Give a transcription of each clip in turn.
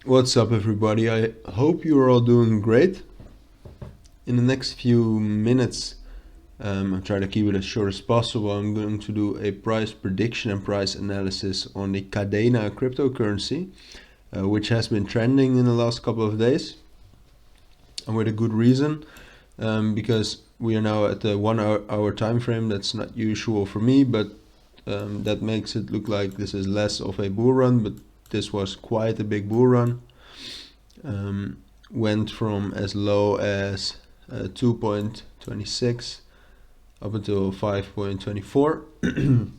What's up, everybody? I hope you're all doing great. In the next few minutes, I'll try to keep it as short as possible. I'm going to do a price prediction and price analysis on the Kadena cryptocurrency, which has been trending in the last couple of days, and with a good reason, because we are now at the 1 hour time frame. That's not usual for me, but that makes it look like this is less of a bull run, but this was quite a big bull run. Went from as low as 2.26 up until 5.24.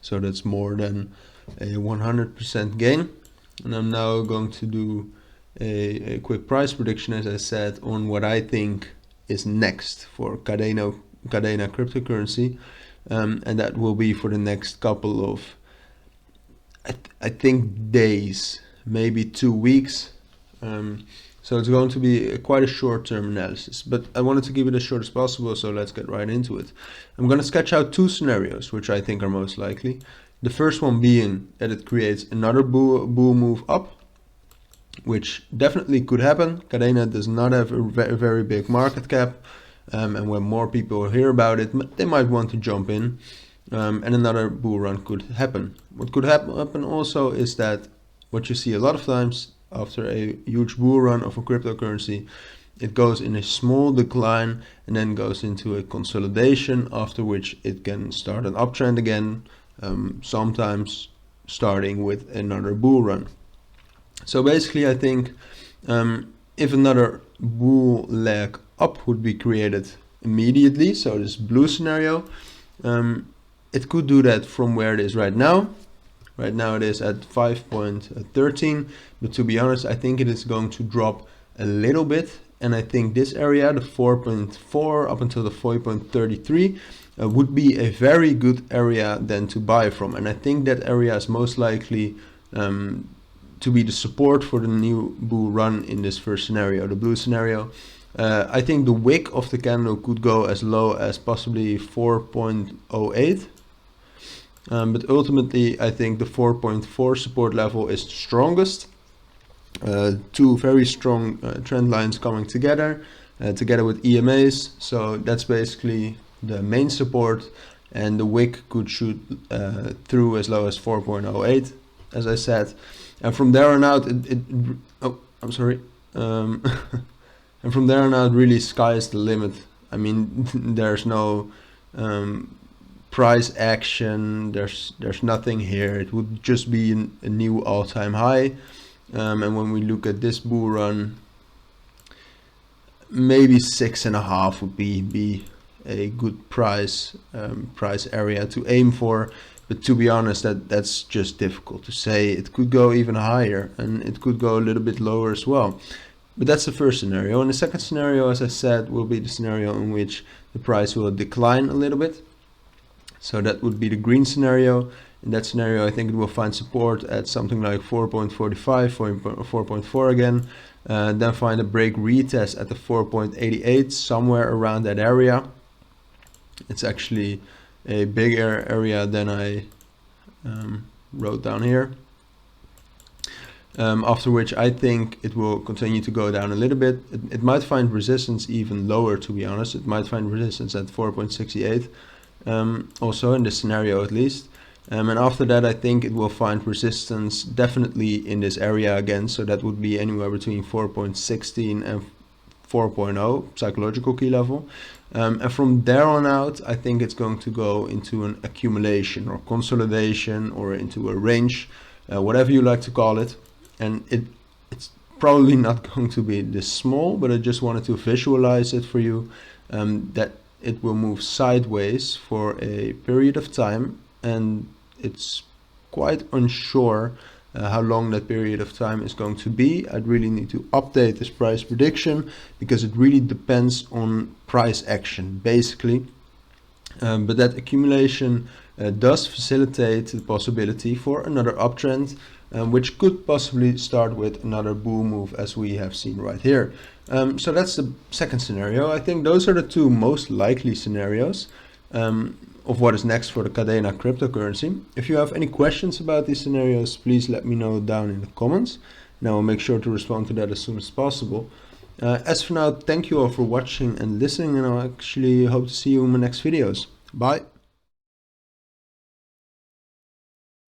So that's more than a 100% gain. And I'm now going to do a quick price prediction, as I said, on what I think is next for Kadena cryptocurrency. And that will be for the next couple of, I think, days, maybe 2 weeks. So it's going to be quite a short-term analysis, but I wanted to keep it as short as possible, so let's get right into it. I'm going to sketch out two scenarios, which I think are most likely. The first one being that it creates another bull move up, which definitely could happen. Kadena does not have a very big market cap, and when more people hear about it, they might want to jump in, and another bull run could happen. What could happen also is that what you see a lot of times after a huge bull run of a cryptocurrency, it goes in a small decline and then goes into a consolidation, after which it can start an uptrend again, sometimes starting with another bull run. So basically, I think if another bull leg up would be created immediately, so this blue scenario, it could do that from where it is right now. Right now it is at 5.13, but to be honest, I think it is going to drop a little bit, and I think this area, the 4.4 up until the 4.33, would be a very good area then to buy from, and I think that area is most likely to be the support for the new bull run in this first scenario, the blue scenario. I think the wick of the candle could go as low as possibly 4.08. But ultimately, I think the 4.4 support level is the strongest. Two very strong trend lines coming together, together with EMAs. So that's basically the main support, and the wick could shoot through as low as 4.08, as I said. And from there on out, and from there on out, really sky is the limit. I mean, there's no price action, there's nothing here. It would just be a new all-time high, and when we look at this bull run, maybe 6.5 would be a good price area to aim for. But to be honest, that's just difficult to say. It could go even higher, and it could go a little bit lower as well. But that's the first scenario. And the second scenario, as I said, will be the scenario in which the price will decline a little bit. So that would be the green scenario. In that scenario, I think it will find support at something like 4.45, 4.4 again. Then find a break retest at the 4.88, somewhere around that area. It's actually a bigger area than I wrote down here. After which I think it will continue to go down a little bit. It might find resistance even lower, to be honest. It might find resistance at 4.68. Also in this scenario at least, and after that I think it will find resistance definitely in this area again, so that would be anywhere between 4.16 and 4.0 psychological key level, and from there on out I think it's going to go into an accumulation or consolidation or into a range, whatever you like to call it, and it's probably not going to be this small, but I just wanted to visualize it for you, that it will move sideways for a period of time, and it's quite unsure how long that period of time is going to be. I'd really need to update this price prediction because it really depends on price action, basically. But that accumulation does facilitate the possibility for another uptrend, which could possibly start with another bull move, as we have seen right here. So that's the second scenario. I think those are the two most likely scenarios of what is next for the Kadena cryptocurrency. If you have any questions about these scenarios, please let me know down in the comments. and I will make sure to respond to that as soon as possible. As for now, thank you all for watching and listening, and I actually hope to see you in my next videos. Bye.